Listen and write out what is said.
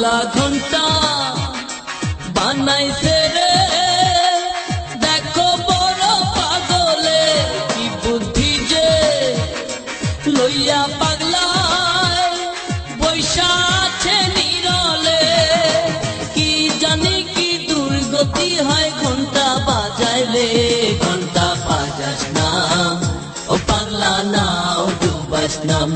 পাগলা ঘন্টা বানাইছে রে, দেখো বড় পাগলে কি বুদ্ধি যে লইয়া পাগলায় বৈশা আছে নিরলে। কি জানি কি দুর্গতি হয় ঘন্টা বাজাইলে, ঘন্টা বাজাস না ও পাগলা না ও ডুবাস নাম।